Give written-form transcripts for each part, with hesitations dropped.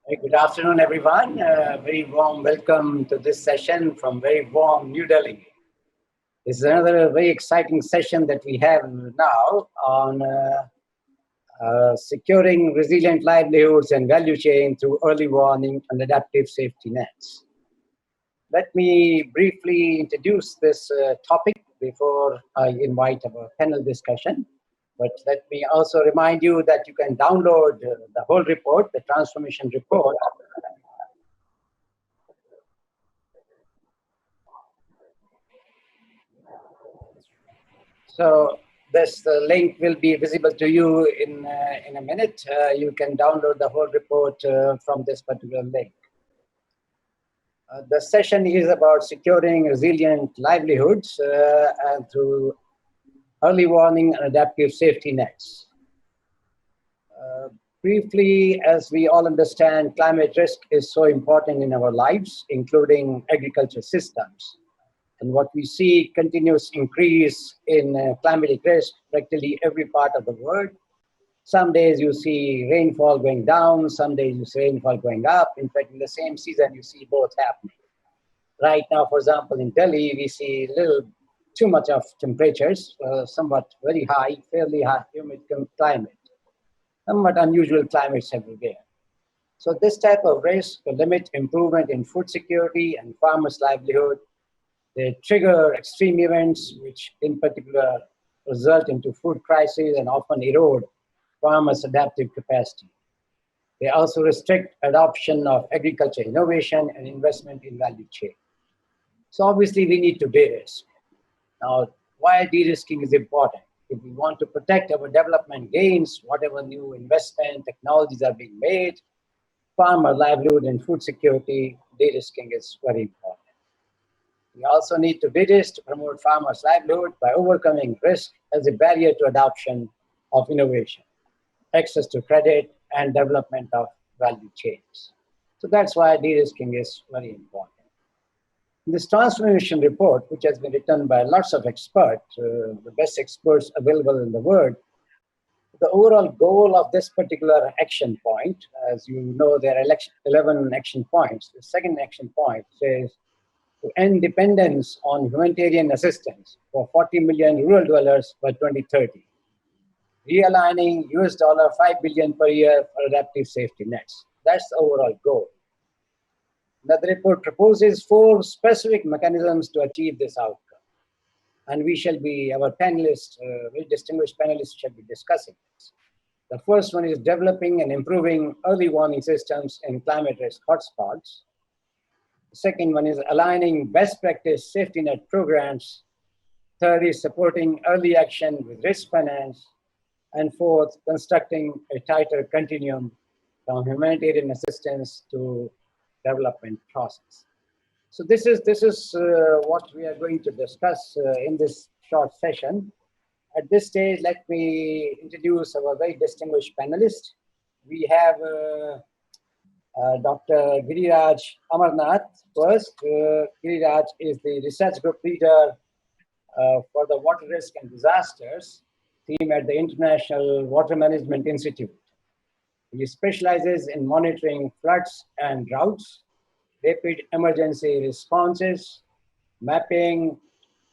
Good afternoon, everyone. Very warm welcome to this session from very warm New Delhi. This is another very exciting session that we have now on securing resilient livelihoods and value chain through early warning and adaptive safety nets. Let me briefly introduce this topic before I invite our panel discussion. But let me also remind you that you can download the whole report, the transformation report. So this link will be visible to you in a minute. You can download the whole report from this particular link. The session is about securing resilient livelihoods and through early warning and adaptive safety nets. Briefly, as we all understand, climate risk is so important in our lives, including agriculture systems. And what we see continuous increase in climatic risk practically every part of the world. Some days you see rainfall going down, some days you see rainfall going up. In fact, in the same season, you see both happening. Right now, for example, in Delhi, we see a little too much of temperatures, somewhat very high, fairly high humid climate, somewhat unusual climates everywhere. So this type of risk will limit improvement in food security and farmers' livelihood. They trigger extreme events, which in particular result into food crises and often erode farmers' adaptive capacity. They also restrict adoption of agriculture innovation and investment in value chain. So obviously we need to de-risk. Now, why de-risking is important? If we want to protect our development gains, whatever new investment technologies are being made, farmer livelihood and food security, de-risking is very important. We also need to de-risk to promote farmers' livelihood by overcoming risk as a barrier to adoption of innovation, access to credit, and development of value chains. So that's why de-risking is very important. This transformation report, which has been written by lots of experts, the best experts available in the world, the overall goal of this particular action point, as you know, there are 11 action points. The second action point says to end dependence on humanitarian assistance for 40 million rural dwellers by 2030, realigning $5 billion per year for adaptive safety nets. That's the overall goal. Now, the report proposes 4 specific mechanisms to achieve this outcome. And we shall be, our panelists, very distinguished panelists shall be discussing this. The first one is developing and improving early warning systems in climate risk hotspots. The second one is aligning best practice safety net programs. Third is supporting early action with risk finance. And fourth, constructing a tighter continuum from humanitarian assistance to development process. So this is what we are going to discuss in this short session. At this stage, let me introduce our very distinguished panelists. We have Dr. Giriraj Amarnath first. Giriraj is the research group leader for the water risk and disasters team at the International Water Management Institute. He specializes in monitoring floods and droughts, rapid emergency responses, mapping,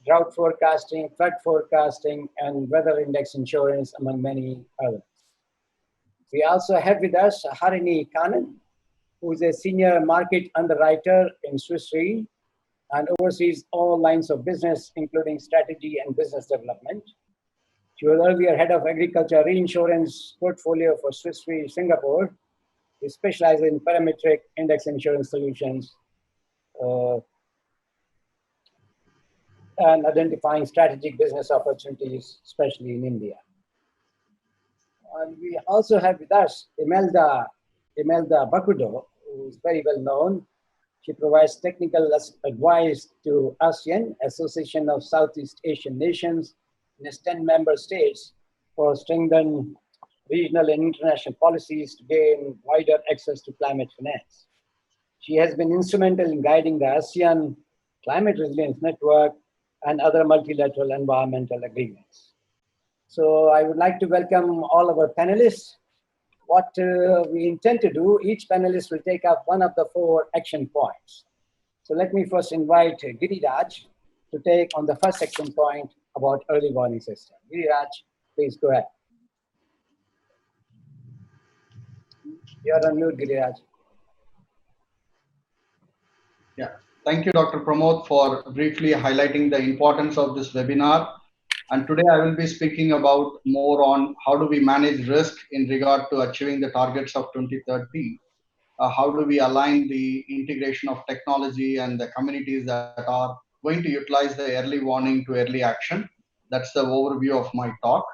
drought forecasting, flood forecasting, and weather index insurance, among many others. We also have with us Harini Kannan, who is a senior market underwriter in Swiss Re and oversees all lines of business, including strategy and business development. She was earlier head of agriculture reinsurance portfolio for Swiss Re Singapore. He specializes in parametric index insurance solutions and identifying strategic business opportunities, especially in India. And we also have with us Imelda Bacudo, who is very well known. She provides technical advice to ASEAN, Association of Southeast Asian Nations, in its 10 member states for strengthen regional and international policies to gain wider access to climate finance. She has been instrumental in guiding the ASEAN Climate Resilience Network and other multilateral environmental agreements. So I would like to welcome all of our panelists. what we intend to do, each panelist will take up one of the 4 action points. So let me first invite Giriraj to take on the first action point about early warning system. Giriraj, please go ahead. You're on mute, Giriraj. Yeah, thank you, Dr. Pramod, for briefly highlighting the importance of this webinar. And today I will be speaking about more on how do we manage risk in regard to achieving the targets of 2030. How do we align the integration of technology and the communities that are going to utilize the early warning to early action. That's the overview of my talk.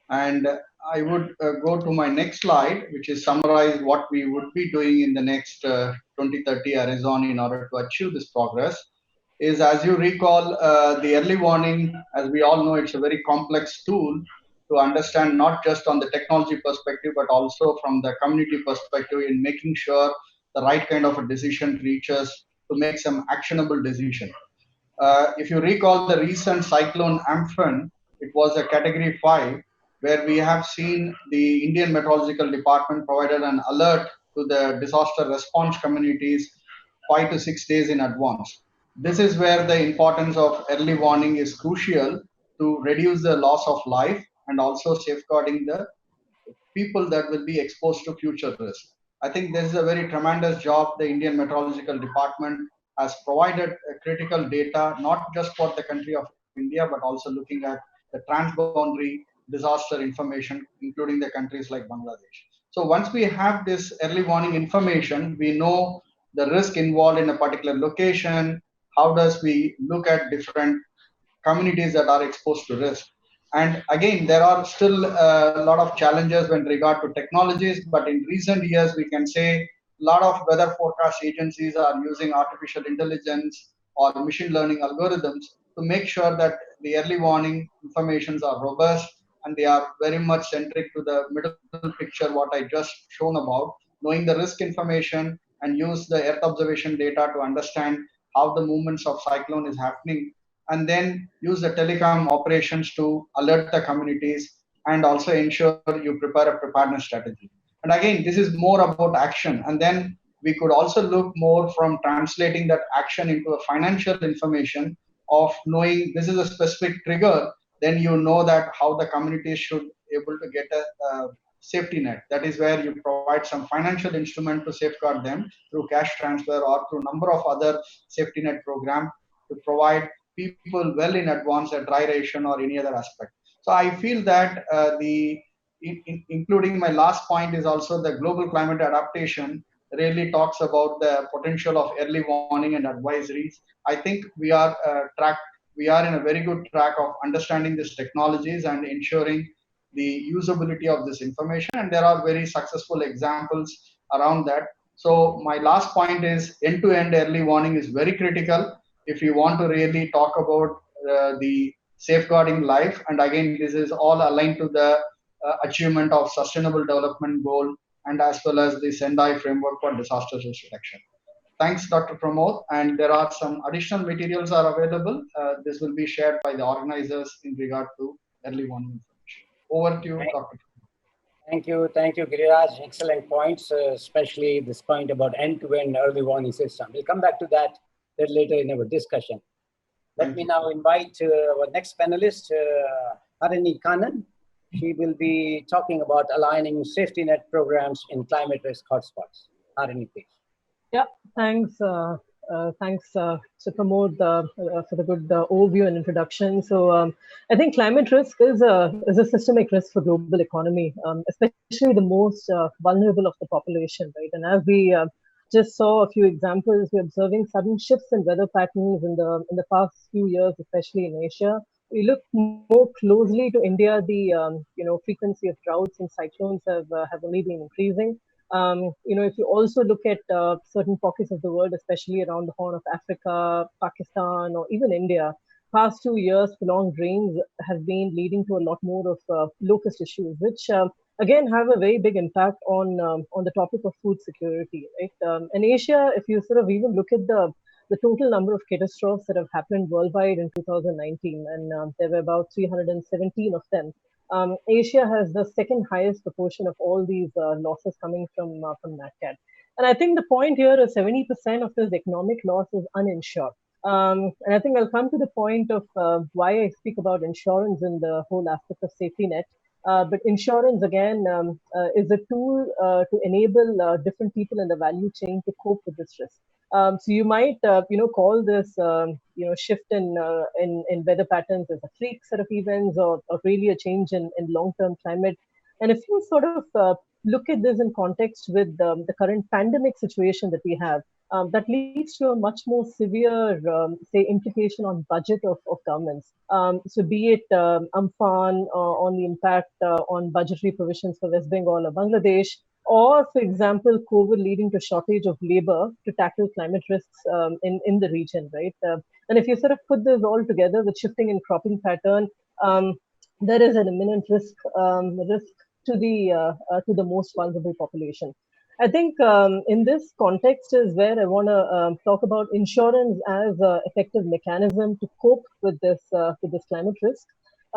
And I would go to my next slide, which is summarize what we would be doing in the next 2030 horizon in order to achieve this progress. Is, as you recall, the early warning, as we all know, it's a very complex tool to understand not just on the technology perspective, but also from the community perspective in making sure the right kind of a decision reaches to make some actionable decision. If you recall the recent cyclone Amphan, it was a category 5, where we have seen the Indian Meteorological Department provided an alert to the disaster response communities 5 to 6 days in advance. This is where the importance of early warning is crucial to reduce the loss of life and also safeguarding the people that will be exposed to future risk. I think this is a very tremendous job the Indian Meteorological Department has provided critical data, not just for the country of India, but also looking at the transboundary disaster information, including the countries like Bangladesh. So once we have this early warning information, we know the risk involved in a particular location, how does we look at different communities that are exposed to risk. And again, there are still a lot of challenges when regard to technologies, but in recent years, we can say a lot of weather forecast agencies are using artificial intelligence or machine learning algorithms to make sure that the early warning informations are robust and they are very much centric to the middle picture, what I just shown about, knowing the risk information and use the earth observation data to understand how the movements of cyclone is happening, and then use the telecom operations to alert the communities and also ensure you prepare a preparedness strategy. And again, this is more about action. And then we could also look more from translating that action into a financial information of knowing this is a specific trigger, then you know that how the community should able to get a safety net. That is where you provide some financial instrument to safeguard them through cash transfer or through number of other safety net program to provide people well in advance a dry ration or any other aspect. So I feel that including my last point is also the global climate adaptation really talks about the potential of early warning and advisories. I think we are in a very good track of understanding these technologies and ensuring the usability of this information. And there are very successful examples around that. So my last point is end-to-end early warning is very critical if you want to really talk about the safeguarding life. And again, this is all aligned to the achievement of sustainable development goal and as well as the Sendai framework for disaster risk reduction. Thanks, Dr. Pramod. And there are some additional materials are available. This will be shared by the organizers in regard to early warning information. Over to you, Dr. Thank you, Giriraj. Excellent points, especially this point about end-to-end early warning system. We'll come back to that later in our discussion. Let me now invite our next panelist, Harini Kannan. She will be talking about aligning safety net programs in climate risk hotspots. Harini, please. Yeah, thanks. Thanks, Sir Pramod, for the good overview and introduction. So I think climate risk is a systemic risk for global economy, especially the most vulnerable of the population, right? And as we just saw a few examples, we're observing sudden shifts in weather patterns in the past few years, especially in Asia. We look more closely to India, the frequency of droughts and cyclones have only been increasing. If you also look at certain pockets of the world, especially around the Horn of Africa, Pakistan, or even India, past 2 years, prolonged rains have been leading to a lot more of locust issues, which again have a very big impact on the topic of food security. Right? In Asia, if you sort of even look at the total number of catastrophes that have happened worldwide in 2019, and there were about 317 of them. Asia has the second highest proportion of all these losses coming from NatCat. And I think the point here is 70% of this economic loss is uninsured. And I think I'll come to the point of why I speak about insurance in the whole aspect of safety net. But insurance, again, is a tool to enable different people in the value chain to cope with this risk. So you might, call this, shift in weather patterns as a freak set of events, or really a change in long-term climate. And if you sort of look at this in context with the current pandemic situation that we have, that leads to a much more severe, say, implication on budget of governments. So be it Amphan, on the impact on budgetary provisions for West Bengal or Bangladesh, or, for example, COVID leading to shortage of labor to tackle climate risks in the region, right? And if you sort of put this all together with shifting in cropping pattern, there is an imminent risk to the most vulnerable population. I think in this context is where I want to talk about insurance as an effective mechanism to cope with this climate risk.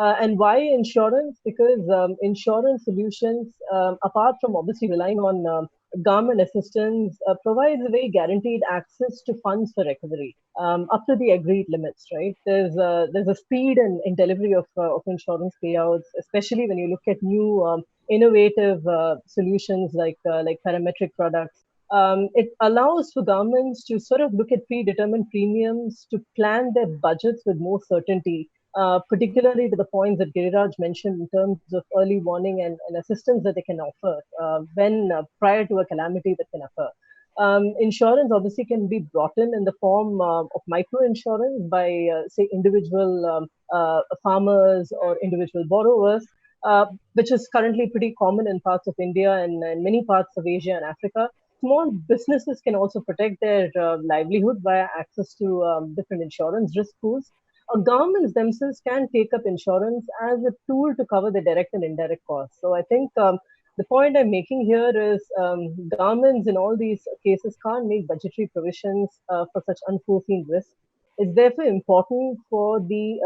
And why insurance? Because insurance solutions, apart from obviously relying on government assistance, provides a very guaranteed access to funds for recovery up to the agreed limits. Right? There's a speed in delivery of insurance payouts, especially when you look at new innovative solutions like parametric products. It allows for governments to sort of look at predetermined premiums to plan their budgets with more certainty, particularly to the points that Giriraj mentioned in terms of early warning and assistance that they can offer when prior to a calamity that can occur. Insurance obviously can be brought in the form of micro insurance by, say, individual farmers or individual borrowers, which is currently pretty common in parts of India and many parts of Asia and Africa. Small businesses can also protect their livelihood via access to different insurance risk pools. Governments themselves can take up insurance as a tool to cover the direct and indirect costs. So I think the point I'm making here is governments in all these cases can't make budgetary provisions for such unforeseen risks. It's therefore important for the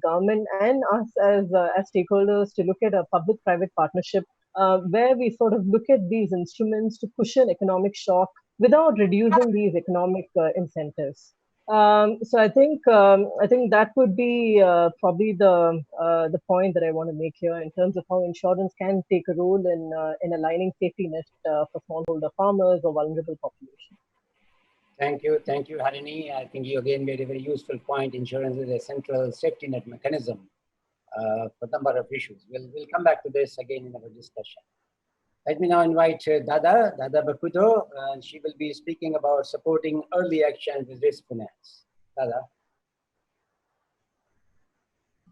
government and us as stakeholders to look at a public-private partnership where we sort of look at these instruments to cushion economic shock without reducing these economic incentives. So I think that would be probably the point that I want to make here in terms of how insurance can take a role in aligning safety net for smallholder farmers or vulnerable populations. Thank you, Harini. I think you again made a very useful point. Insurance is a central safety net mechanism for a number of issues. We'll come back to this again in our discussion. Let me now invite Dada Bacudo, and she will be speaking about supporting early action with risk finance. Dada.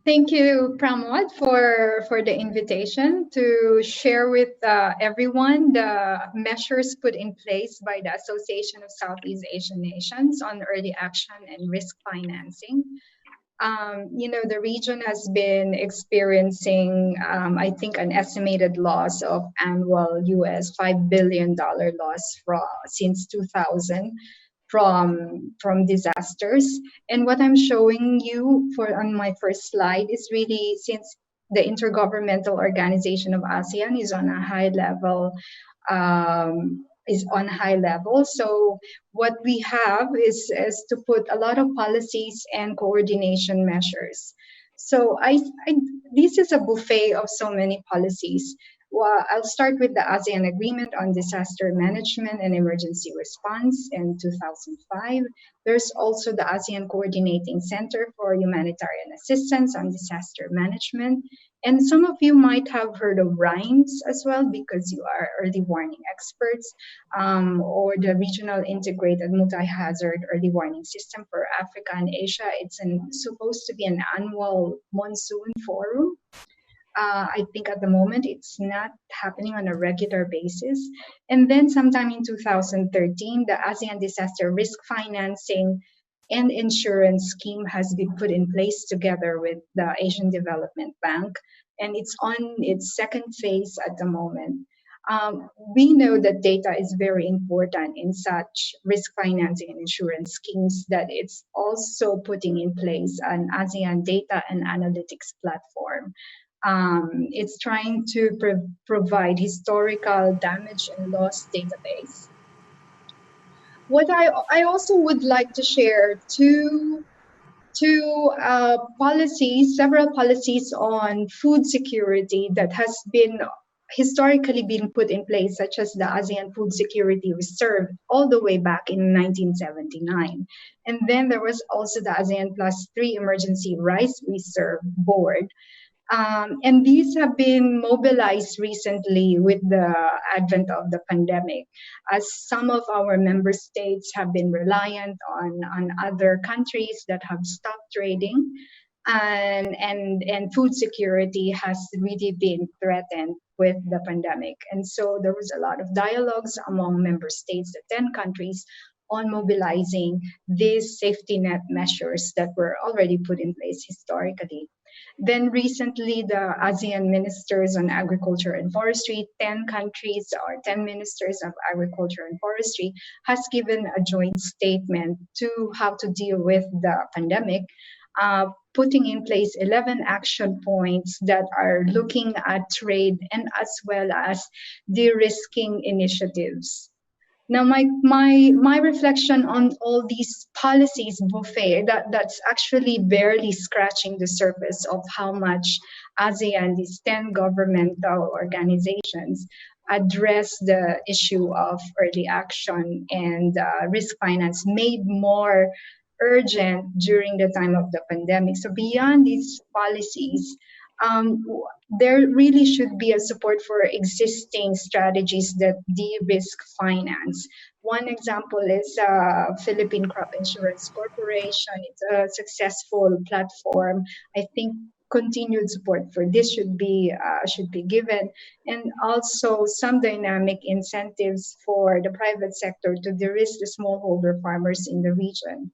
Thank you, Pramod, for the invitation to share with everyone the measures put in place by the Association of Southeast Asian Nations on early action and risk financing. The region has been experiencing, I think, an estimated loss of annual US $5 billion loss since 2000 from disasters. And what I'm showing you on my first slide is really, since the Intergovernmental Organization of ASEAN is on a high level, So what we have is to put a lot of policies and coordination measures. So this is a buffet of so many policies. Well, I'll start with the ASEAN Agreement on Disaster Management and Emergency Response in 2005. There's also the ASEAN Coordinating Center for Humanitarian Assistance on Disaster Management. And some of you might have heard of RHIMES as well, because you are early warning experts, or the Regional Integrated Multi-Hazard Early Warning System for Africa and Asia. It's supposed to be an annual monsoon forum. I think at the moment it's not happening on a regular basis. And then sometime in 2013, the ASEAN Disaster Risk Financing and Insurance Scheme has been put in place together with the Asian Development Bank, and it's on its second phase at the moment. We know that data is very important in such risk financing and insurance schemes, that it's also putting in place an ASEAN data and analytics platform. It's trying to provide historical damage and loss database. What I also would like to share two policies, several policies on food security that has been historically been put in place, such as the ASEAN Food Security Reserve all the way back in 1979. And then there was also the ASEAN Plus 3 Emergency Rice Reserve Board. And these have been mobilized recently with the advent of the pandemic, as some of our member states have been reliant on other countries that have stopped trading, and food security has really been threatened with the pandemic. And so there was a lot of dialogues among member states, the 10 countries, on mobilizing these safety net measures that were already put in place historically. Then recently, the ASEAN Ministers on Agriculture and Forestry, 10 countries or 10 ministers of agriculture and forestry, has given a joint statement to how to deal with the pandemic, putting in place 11 action points that are looking at trade and as well as de-risking initiatives. Now, my reflection on all these policies buffet, that's actually barely scratching the surface of how much ASEAN, these 10 governmental organizations, address the issue of early action and risk finance, made more urgent during the time of the pandemic. So beyond these policies, there really should be a support for existing strategies that de-risk finance. One example is Philippine Crop Insurance Corporation. It's a successful platform. I think continued support for this should be given, and also some dynamic incentives for the private sector to de-risk the smallholder farmers in the region.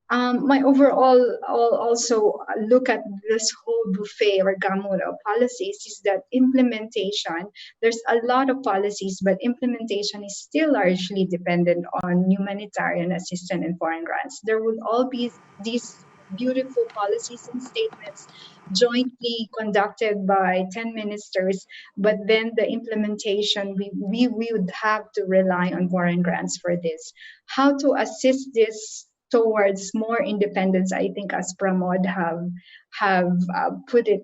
My overall also look at this whole buffet or gamut of policies is that implementation, there's a lot of policies, but implementation is still largely dependent on humanitarian assistance and foreign grants. There will all be these beautiful policies and statements jointly conducted by 10 ministers, but then the implementation, we would have to rely on foreign grants for this. How to assist this towards more independence, I think, as Pramod have put it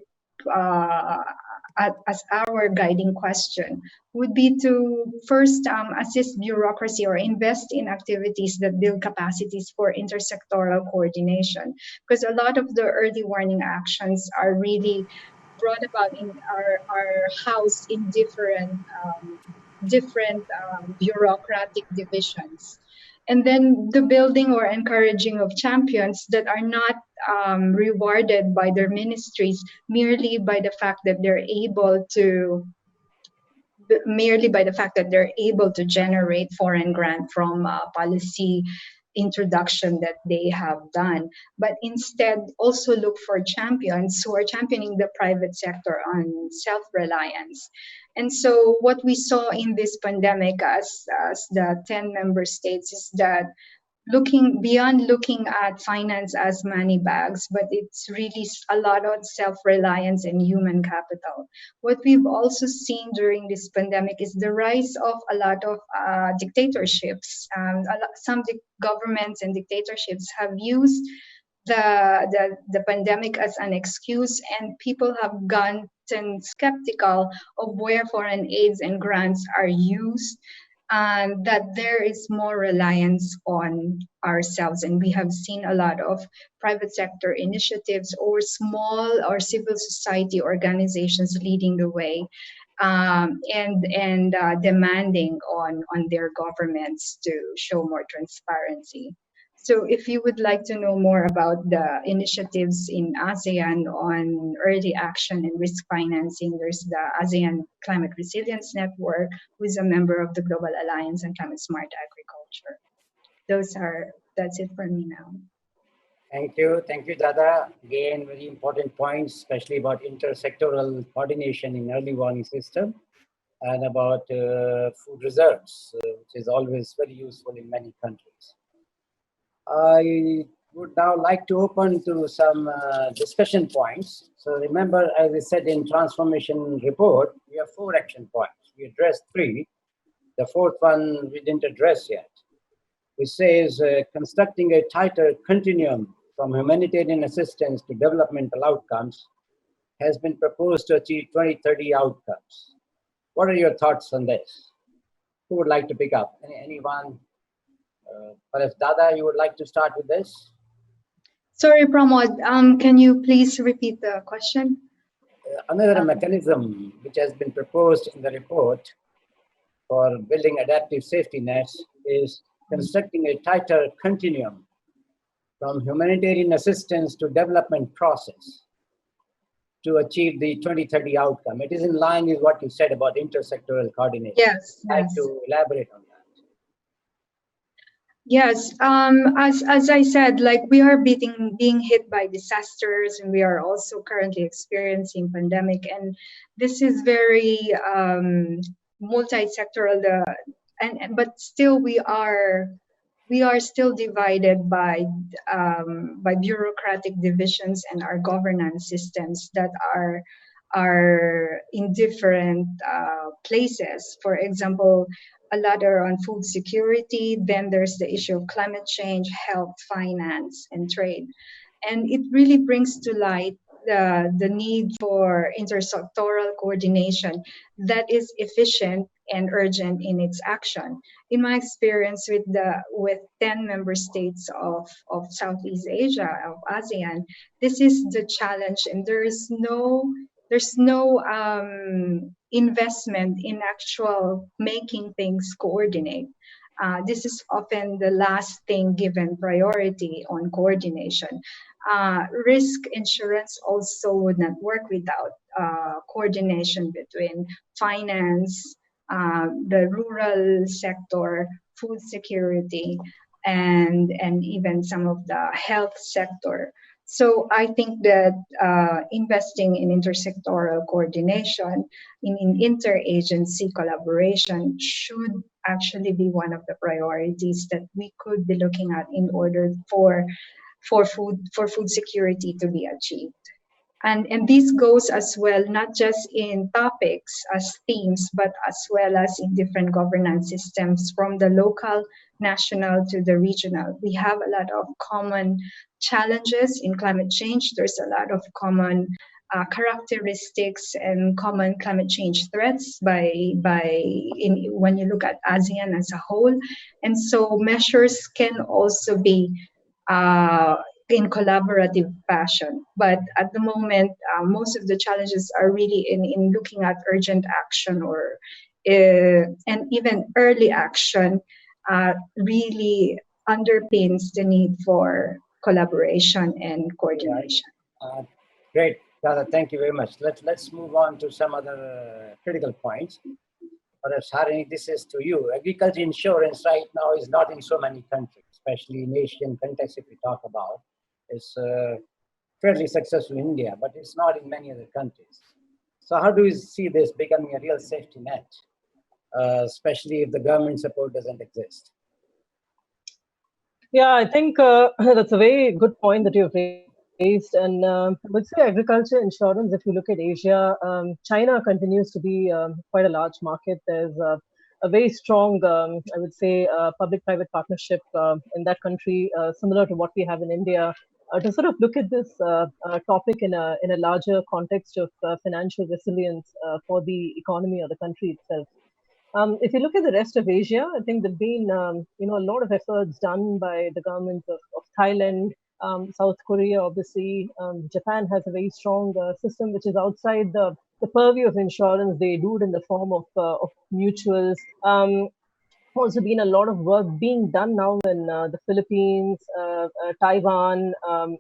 as our guiding question, would be to first assist bureaucracy or invest in activities that build capacities for intersectoral coordination, because a lot of the early warning actions are really brought about in our house in different bureaucratic divisions. And then the building or encouraging of champions that are not rewarded by their ministries merely by the fact that they're able to generate foreign grant from policy introduction that they have done, but instead also look for champions who are championing the private sector on self-reliance. And so what we saw in this pandemic as the 10 member states is that looking at finance as money bags, but it's really a lot of self-reliance and human capital. What we've also seen during this pandemic is the rise of a lot of dictatorships. Some governments and dictatorships have used the pandemic as an excuse, and people have gotten skeptical of where foreign aids and grants are used, and that there is more reliance on ourselves. And we have seen a lot of private sector initiatives or small or civil society organizations leading the way, and demanding on their governments to show more transparency. So if you would like to know more about the initiatives in ASEAN on early action and risk financing, there's the ASEAN Climate Resilience Network, who is a member of the Global Alliance on Climate Smart Agriculture. That's it for me now. Thank you, Dada. Again, very important points, especially about intersectoral coordination in early warning system and about food reserves, which is always very useful in many countries. I Would now like to open to some discussion points. So remember, as I said in transformation report, we have 4 action points. We addressed 3. The 4th one we didn't address yet, which says constructing a tighter continuum from humanitarian assistance to developmental outcomes has been proposed to achieve 2030 outcomes. What are your thoughts on this? Who would like to pick up? Anyone? Perhaps Dada, you would like to start with this? Sorry, Pramod, can you please repeat the question? Another mechanism which has been proposed in the report for building adaptive safety nets is constructing a tighter continuum from humanitarian assistance to development process to achieve the 2030 outcome. It is in line with what you said about intersectoral coordination. Yes. I'd like to elaborate on that. Yes, as I said, like we are being hit by disasters, and we are also currently experiencing pandemic, and this is very multi-sectoral. But still, we are still divided by bureaucratic divisions and our governance systems that are in different places. For example, a lot are on food security. Then there's the issue of climate change, health, finance, and trade. And it really brings to light the need for intersectoral coordination that is efficient and urgent in its action. In my experience with 10 member states of Southeast Asia, of ASEAN, this is the challenge, and there's no investment in actual making things coordinate. This is often the last thing given priority on coordination. Risk insurance also would not work without coordination between finance, the rural sector, food security, and even some of the health sector. So I think that investing in intersectoral coordination, in interagency collaboration should actually be one of the priorities that we could be looking at in order for food security to be achieved. And this goes as well, not just in topics as themes, but as well as in different governance systems from the local, national to the regional. We have a lot of common challenges in climate change. There's a lot of common characteristics and common climate change threats when you look at ASEAN as a whole. And so measures can also be in collaborative fashion. But at the moment, most of the challenges are really in looking at urgent action and even early action really underpins the need for collaboration and coordination. Great, Dada, thank you very much. Let's move on to some other critical points. Perhaps, Harini, this is to you. Agriculture insurance right now is not in so many countries, especially in Asian context if we talk about. It's fairly successful in India, but it's not in many other countries. So how do you see this becoming a real safety net, especially if the government support doesn't exist? Yeah, I think that's a very good point that you've raised. And I would say agriculture insurance, if you look at Asia, China continues to be quite a large market. There's a very strong, I would say, public-private partnership in that country, similar to what we have in India. To sort of look at this topic in a larger context of financial resilience for the economy or the country itself. If you look at the rest of Asia, I think there've been a lot of efforts done by the governments of Thailand, South Korea, obviously. Japan has a very strong system which is outside the purview of insurance. They do it in the form of mutuals. Also been a lot of work being done now in the Philippines, Taiwan,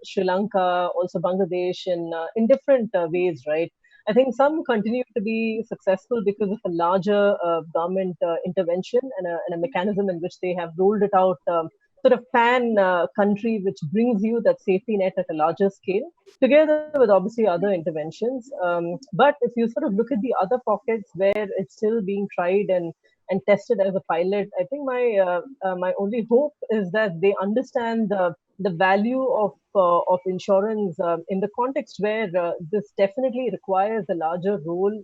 Sri Lanka, also Bangladesh, in different ways, right? I think some continue to be successful because of a larger government intervention and a mechanism in which they have rolled it out sort of pan country, which brings you that safety net at a larger scale, together with obviously other interventions. But if you sort of look at the other pockets where it's still being tried and and test it as a pilot. I think my only hope is that they understand the value of insurance in the context where this definitely requires a larger role,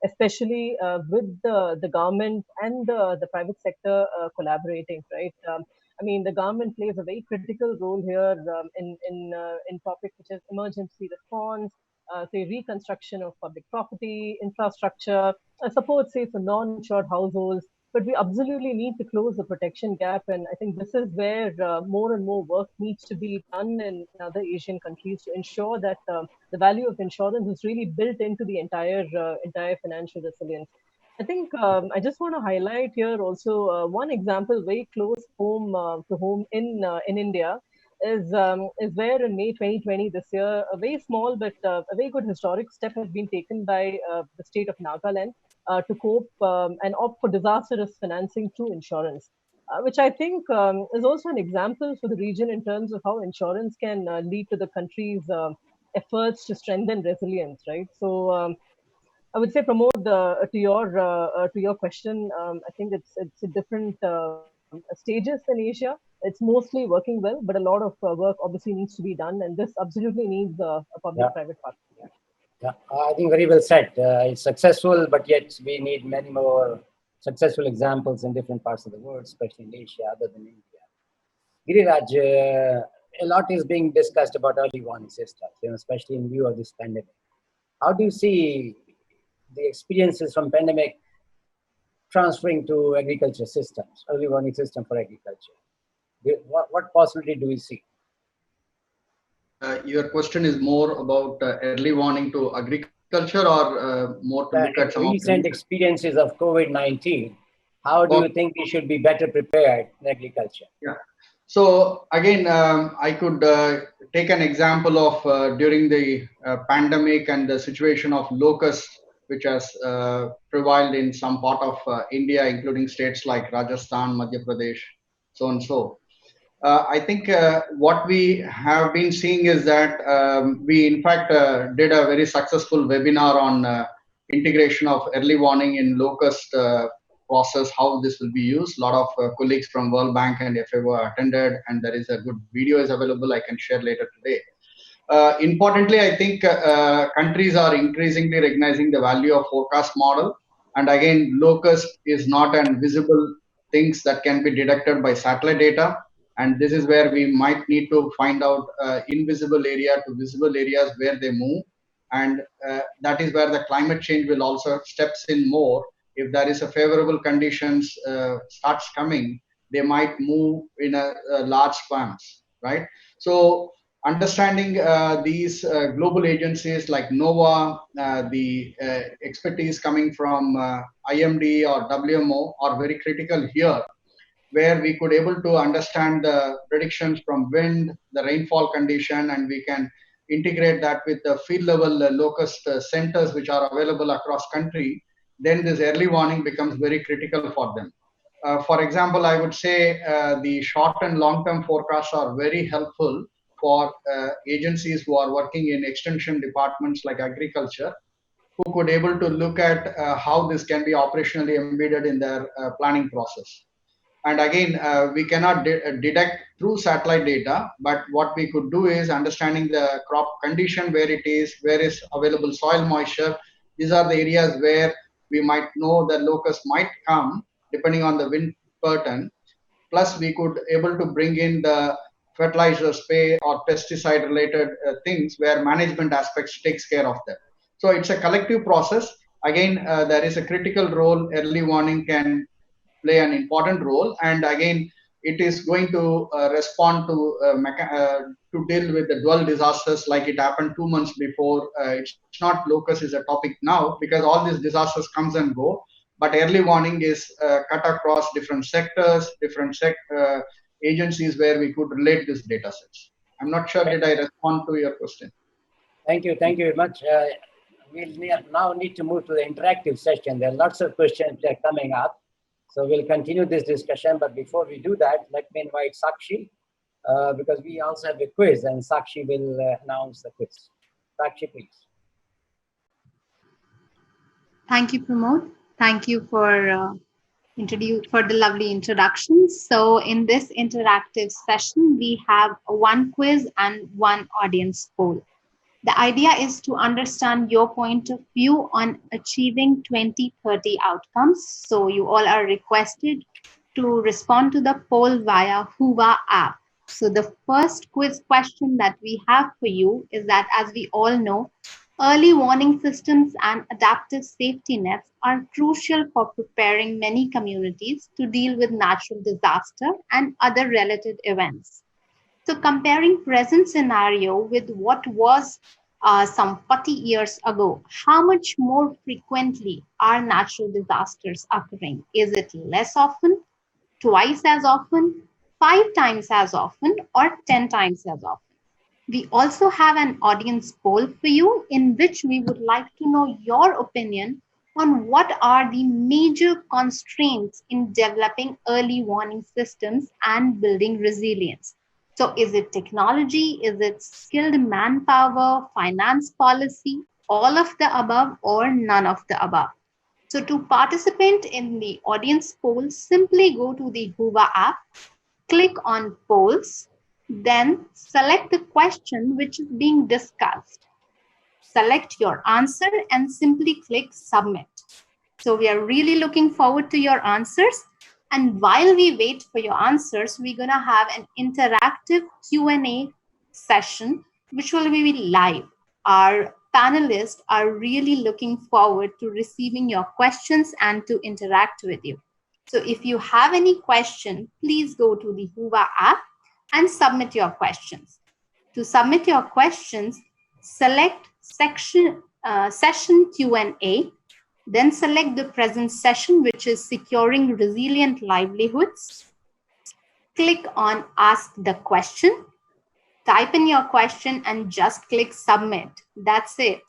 especially with the government and the private sector collaborating, right? I mean, the government plays a very critical role here in topics such as emergency response, say reconstruction of public property, infrastructure, support, say, for non-insured households. But we absolutely need to close the protection gap, and I think this is where more and more work needs to be done in other Asian countries to ensure that the value of insurance is really built into the entire financial resilience. I think I just want to highlight here also one example very close home to home in India is where in May 2020 this year a very small but a very good historic step has been taken by the state of Nagaland to cope and opt for disaster risk financing through insurance, which I think is also an example for the region in terms of how insurance can lead to the country's efforts to strengthen resilience, right? So I would say, Pramod, to your question, I think it's a different stages in Asia. It's mostly working well, but a lot of work obviously needs to be done, and this absolutely needs a public-private partnership. Yeah, I think very well said. It's successful, but yet we need many more successful examples in different parts of the world, especially in Asia, other than India. Giriraj, a lot is being discussed about early warning systems, especially in view of this pandemic. How do you see the experiences from pandemic transferring to agriculture systems, early warning system for agriculture? What possibility do we see? Your question is more about early warning to agriculture or more to look at some recent experiences of COVID-19. How do you think we should be better prepared in agriculture? Yeah. So again, I could take an example of during the pandemic and the situation of locusts, which has prevailed in some part of India, including states like Rajasthan, Madhya Pradesh, so and so. I think what we have been seeing is that we in fact did a very successful webinar on integration of early warning in locust process, how this will be used. A lot of colleagues from World Bank and FAO attended, and there is a good video is available. I can share later today. Importantly, I think countries are increasingly recognizing the value of forecast model. And again, locust is not an visible things that can be detected by satellite data. And this is where we might need to find out invisible area to visible areas where they move. And that is where the climate change will also steps in more. If there is a favorable conditions starts coming, they might move in a large swarms, right? So understanding these global agencies like NOAA, the expertise coming from IMD or WMO are very critical here, where we could able to understand the predictions from wind, the rainfall condition, and we can integrate that with the field level locust centers which are available across country. Then this early warning becomes very critical for them. For example, I would say the short and long term forecasts are very helpful for agencies who are working in extension departments like agriculture, who could able to look at how this can be operationally embedded in their planning process. And again, we cannot detect through satellite data, but what we could do is understanding the crop condition, where it is, where is available soil moisture. These are the areas where we might know the locust might come depending on the wind pattern. Plus, we could able to bring in the fertilizer spray or pesticide related things where management aspects takes care of them. So it's a collective process. Again, there is a critical role early warning can play an important role, and again it is going to respond to deal with the dual disasters like it happened 2 months before. It's not locust is a topic now because all these disasters comes and go, but early warning is cut across different sectors, different agencies where we could relate these data sets. I'm not sure did I respond to your question. Thank you very much. We'll now need to move to the interactive session. There are lots of questions that are coming up. So we'll continue this discussion, but before we do that, let me invite Sakshi, because we also have a quiz, and Sakshi will announce the quiz. Sakshi, please. Thank you, Pramod. Thank you for for the lovely introductions. So in this interactive session, we have one quiz and one audience poll. The idea is to understand your point of view on achieving 2030 outcomes. So you all are requested to respond to the poll via Huva app. So the first quiz question that we have for you is that, as we all know, early warning systems and adaptive safety nets are crucial for preparing many communities to deal with natural disaster and other related events. So comparing present scenario with what was some 40 years ago, how much more frequently are natural disasters occurring? Is it less often, twice as often, 5 times as often, or 10 times as often? We also have an audience poll for you in which we would like to know your opinion on what are the major constraints in developing early warning systems and building resilience. So, is it technology? Is it skilled manpower, finance policy, all of the above, or none of the above? So, to participate in the audience poll, simply go to the Huva app, click on polls, then select the question which is being discussed. Select your answer and simply click submit. So we are really looking forward to your answers. And while we wait for your answers, we're going to have an interactive Q&A session, which will be live. Our panelists are really looking forward to receiving your questions and to interact with you. So if you have any question, please go to the Huva app and submit your questions. To submit your questions, select session Q&A, then select the present session, which is securing resilient livelihoods. Click on ask the question, type in your question and just click submit. That's it.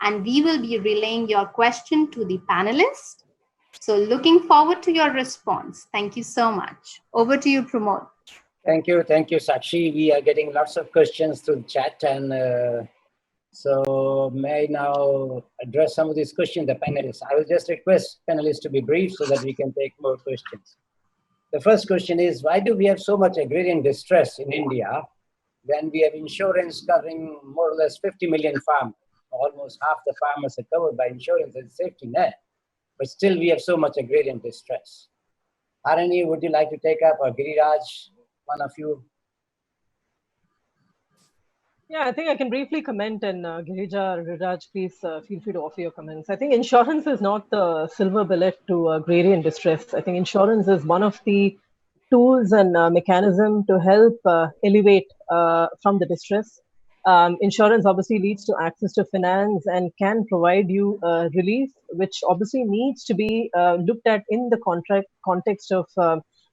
And we will be relaying your question to the panelists. So looking forward to your response. Thank you so much. Over to you, Pramod. Thank you, Sakshi. We are getting lots of questions through the chat, and so may I now address some of these questions, the panelists. I will just request panelists to be brief so that we can take more questions. The first question is, why do we have so much agrarian distress in India when we have insurance covering more or less 50 million farmers? Almost half the farmers are covered by insurance and safety net, but still we have so much agrarian distress. Harini, would you like to take up, or Giriraj, one of you? Yeah, I think I can briefly comment, and Giriraj, please feel free to offer your comments. I think insurance is not the silver bullet to agrarian distress. I think insurance is one of the tools and mechanism to help elevate from the distress. Insurance obviously leads to access to finance and can provide you relief, which obviously needs to be looked at in the context of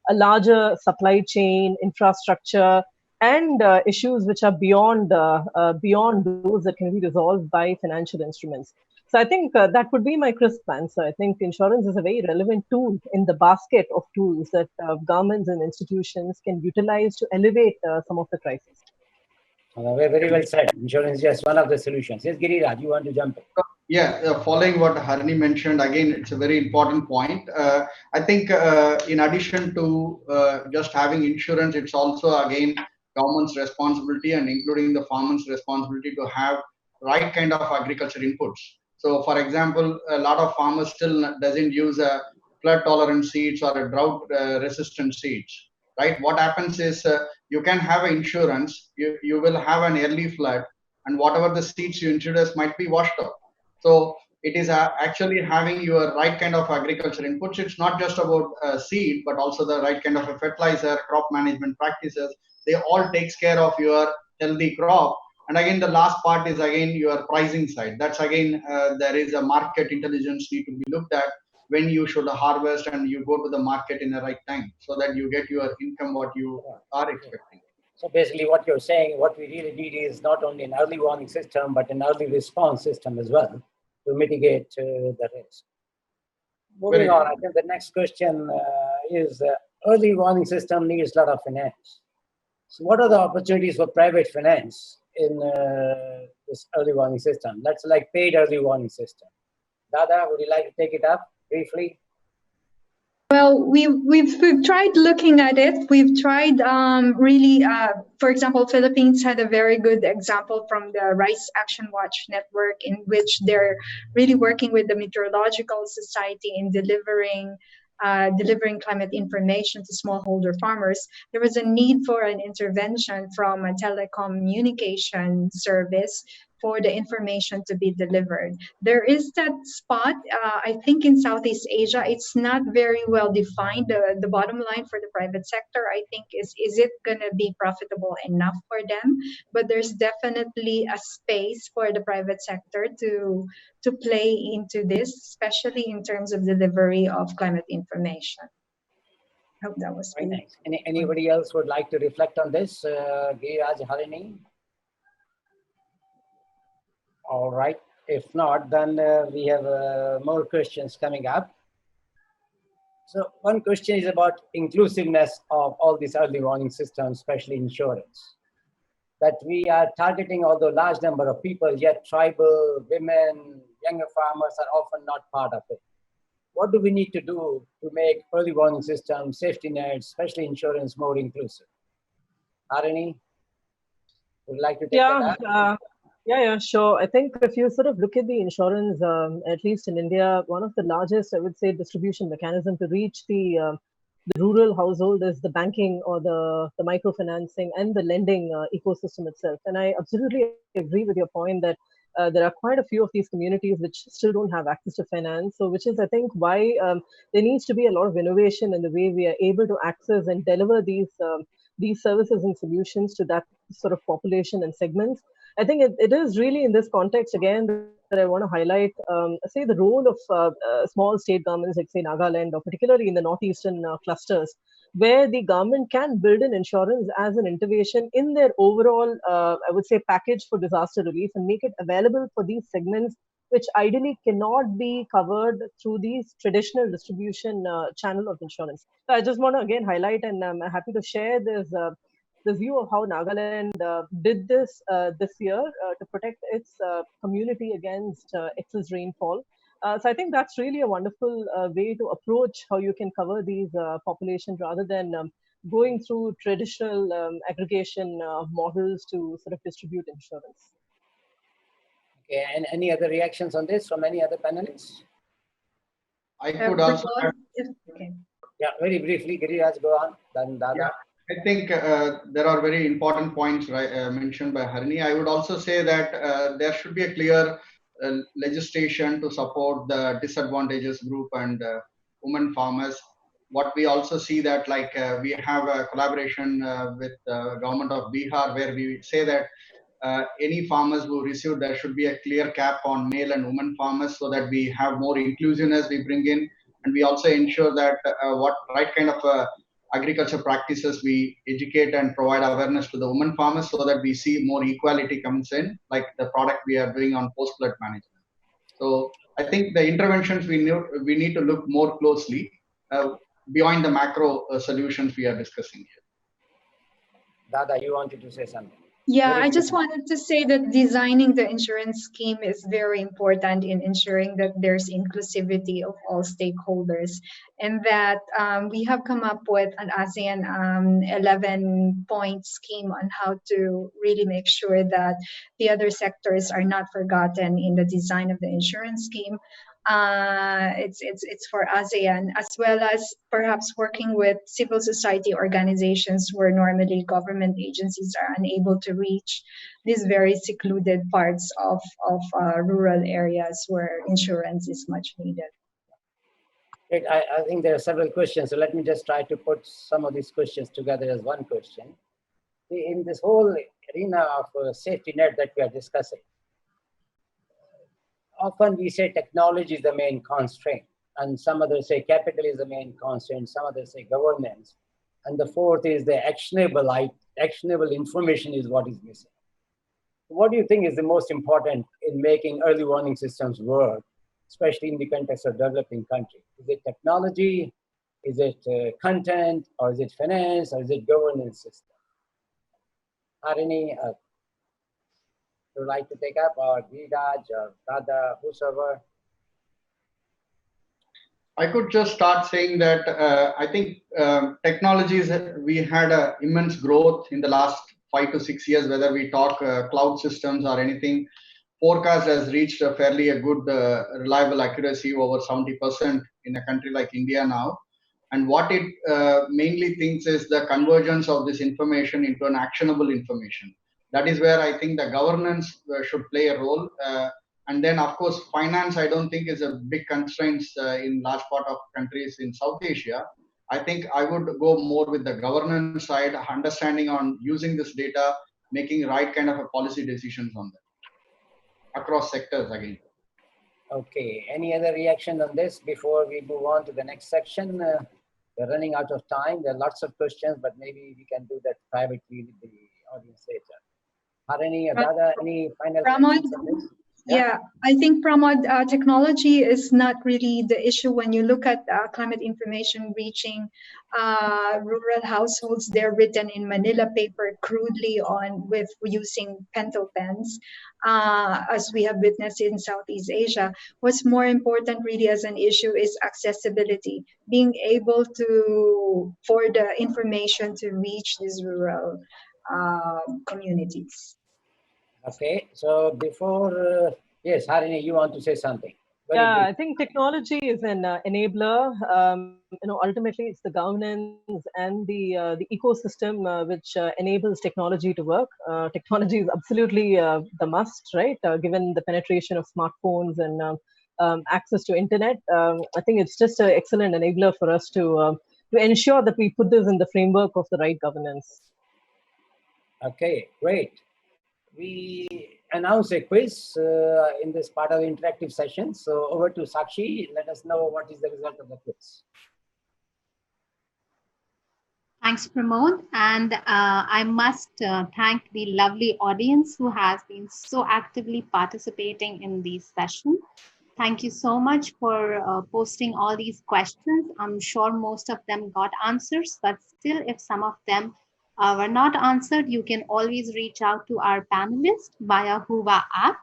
a larger supply chain, infrastructure, and issues which are beyond those that can be resolved by financial instruments. So I think that would be my crisp answer. I think insurance is a very relevant tool in the basket of tools that governments and institutions can utilize to elevate some of the crises. Very well said. Insurance is just one of the solutions. Yes, Giriraj, you want to jump in? Yeah, following what Harini mentioned, again, it's a very important point. I think in addition to just having insurance, it's also, again, government's responsibility and including the farmers' responsibility to have right kind of agriculture inputs. So, for example, a lot of farmers still doesn't use a flood-tolerant seeds or a drought-resistant seeds, right? What happens is you can have insurance, you will have an early flood, and whatever the seeds you introduce might be washed out. So it is actually having your right kind of agriculture inputs. It's not just about seed, but also the right kind of a fertilizer, crop management practices. They all takes care of your healthy crop. And again, the last part is again your pricing side. That's again, there is a market intelligence need to be looked at when you should harvest and you go to the market in the right time so that you get your income what you are expecting. So basically what you're saying, what we really need is not only an early warning system, but an early response system as well to mitigate the risk. Moving on, I think the next question is early warning system needs a lot of finance. So what are the opportunities for private finance in this early warning system? That's like paid early warning system. Dada, would you like to take it up briefly? Well, we've tried looking at it. We've tried really, for example, Philippines had a very good example from the Rice Action Watch Network, in which they're really working with the Meteorological Society in delivering climate information to smallholder farmers. There was a need for an intervention from a telecommunication service for the information to be delivered. There is that spot, I think in Southeast Asia, it's not very well defined. The bottom line for the private sector, I think, is it going to be profitable enough for them? But there's definitely a space for the private sector to play into this, especially in terms of delivery of climate information. I hope that was right. Anybody else would like to reflect on this? Giriraj, Harini? All right. If not, then we have more questions coming up. So one question is about inclusiveness of all these early warning systems, especially insurance. That we are targeting, although large number of people, yet tribal, women, younger farmers are often not part of it. What do we need to do to make early warning systems, safety nets, especially insurance, more inclusive? Harini, would you like to take that up? Yeah, sure. I think if you sort of look at the insurance, at least in India, one of the largest, I would say, distribution mechanism to reach the rural household is the banking or the microfinancing and the lending ecosystem itself. And I absolutely agree with your point that there are quite a few of these communities which still don't have access to finance. So, which is, I think, why there needs to be a lot of innovation in the way we are able to access and deliver these services and solutions to that sort of population and segments. I think it is really in this context, again, that I want to highlight, say, the role of small state governments, like, say, Nagaland, or particularly in the northeastern clusters, where the government can build in insurance as an intervention in their overall, I would say, package for disaster relief, and make it available for these segments which ideally cannot be covered through the traditional distribution channel of insurance. So I just want to again highlight, and I'm happy to share this view of how Nagaland did this year to protect its community against excess rainfall. So I think that's really a wonderful way to approach how you can cover these populations rather than going through traditional aggregation models to sort of distribute insurance. Okay, and any other reactions on this from any other panelists? I could also add, yeah, very briefly, Giriraj, go on, then Dada. Yeah, I think there are very important points mentioned by Harini. I would also say that there should be a clear legislation to support the disadvantaged group and women farmers. What we also see that we have a collaboration with the government of Bihar, where we say that any farmers who receive, there should be a clear cap on male and women farmers, so that we have more inclusiveness we bring in, and we also ensure that what right kind of agriculture practices we educate and provide awareness to the women farmers, so that we see more equality comes in, like the product we are doing on post-flood management. So I think the interventions we need to look more closely beyond the macro solutions we are discussing here. Dada, you wanted to say something? Yeah, I just wanted to say that designing the insurance scheme is very important in ensuring that there's inclusivity of all stakeholders, and that we have come up with an ASEAN 11-point scheme on how to really make sure that the other sectors are not forgotten in the design of the insurance scheme. It's for ASEAN, as well as perhaps working with civil society organizations where normally government agencies are unable to reach these very secluded parts of rural areas where insurance is much needed. I think there are several questions, so let me just try to put some of these questions together as one question. In this whole arena of safety net that we are discussing, often we say technology is the main constraint, and some others say capital is the main constraint, some others say governance, and the fourth is the actionable information is what is missing. What do you think is the most important in making early warning systems work, especially in the context of developing countries? Is it technology, is it content, or is it finance, or is it governance system? Harini, would you like to take up, or Giriraj, or Dada, whosoever? I could just start saying that I think technologies, we had immense growth in the last 5 to 6 years, whether we talk cloud systems or anything. Forecast has reached a fairly a good reliable accuracy over 70% in a country like India now. And what it mainly thinks is the convergence of this information into an actionable information. That is where I think the governance should play a role. And then, of course, finance, I don't think is a big constraint in large part of countries in South Asia. I think I would go more with the governance side, understanding on using this data, making right kind of a policy decisions on that across sectors again. Okay, any other reaction on this before we move on to the next section? We're running out of time. There are lots of questions, but maybe we can do that privately with the audience later. Harini or Dada, any final comments on this? Yeah, I think, Pramod, technology is not really the issue when you look at climate information reaching rural households. They're written in Manila paper crudely with using pencil pens, as we have witnessed in Southeast Asia. What's more important really as an issue is accessibility, being able for the information to reach these rural communities. Okay, so before, yes, Harini, you want to say something? Yeah, I think technology is an enabler. Ultimately, it's the governance and the ecosystem which enables technology to work. Technology is absolutely the must, right? Given the penetration of smartphones and access to internet, I think it's just an excellent enabler for us to ensure that we put this in the framework of the right governance. Okay, great. We announce a quiz in this part of the interactive session. So over to Sakshi. Let us know what is the result of the quiz. Thanks, Pramod. And I must thank the lovely audience who has been so actively participating in these sessions. Thank you so much for posting all these questions. I'm sure most of them got answers, but still, if some of them were not answered, you can always reach out to our panelists via Huva app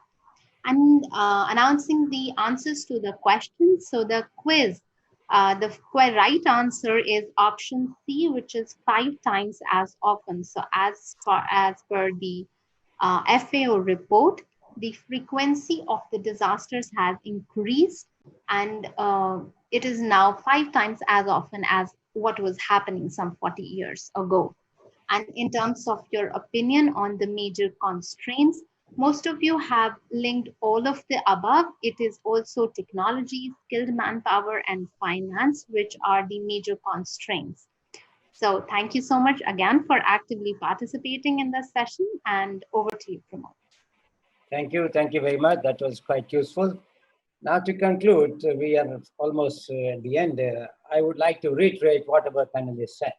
and announcing the answers to the questions. So the quiz, the right answer is option C, which is 5 times as often. So as per the FAO report, the frequency of the disasters has increased, and it is now 5 times as often as what was happening some 40 years ago. And in terms of your opinion on the major constraints, most of you have linked all of the above. It is also technology, skilled manpower, and finance, which are the major constraints. So thank you so much again for actively participating in this session, and over to you, Pramod. Thank you very much. That was quite useful. Now to conclude, we are almost at the end. I would like to reiterate what our panelists said.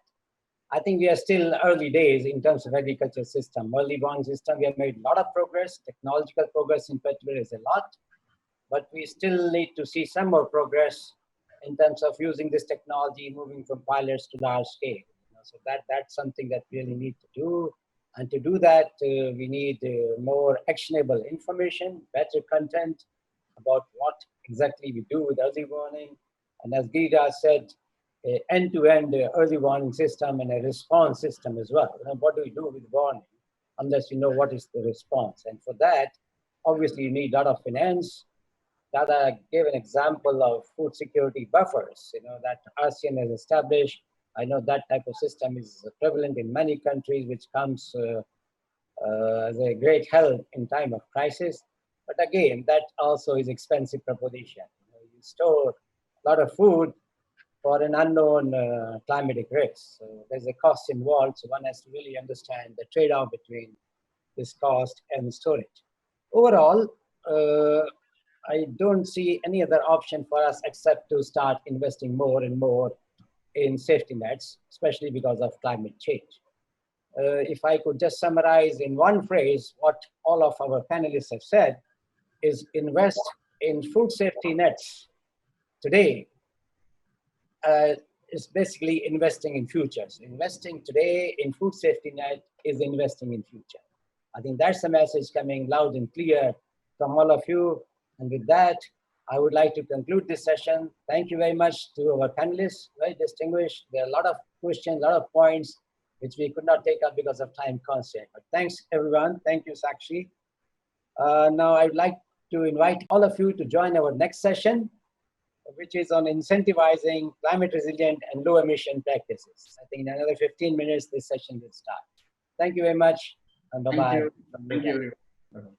I think we are still early days in terms of agriculture system, early warning system. We have made a lot of progress. Technological progress in particular is a lot, but we still need to see some more progress in terms of using this technology, moving from pilots to large scale. So that's something that we really need to do. And to do that, we need more actionable information, better content about what exactly we do with early warning. And as Giriraj said, end-to-end early warning system and a response system as well. What do we do with warning unless you know what is the response? And for that, obviously, you need a lot of finance. Dada gave an example of food security buffers, that ASEAN has established. I know that type of system is prevalent in many countries, which comes as a great help in time of crisis. But again, that also is expensive proposition. You store a lot of food for an unknown climatic risk. So there's a cost involved. So one has to really understand the trade-off between this cost and storage. Overall, I don't see any other option for us except to start investing more and more in safety nets, especially because of climate change. If I could just summarize in one phrase what all of our panelists have said, is invest in food safety nets today is basically investing in futures. Investing today in food safety net is investing in future. I think that's the message coming loud and clear from all of you. And with that, I would like to conclude this session. Thank you very much to our panelists, very distinguished. There are a lot of questions, a lot of points which we could not take up because of time constraint. But thanks, everyone. Thank you, Sakshi. Now, I'd like to invite all of you to join our next session, which is on incentivizing climate resilient and low emission practices. I think in another 15 minutes, this session will start. Thank you very much, and bye-bye. Thank you. Thank you.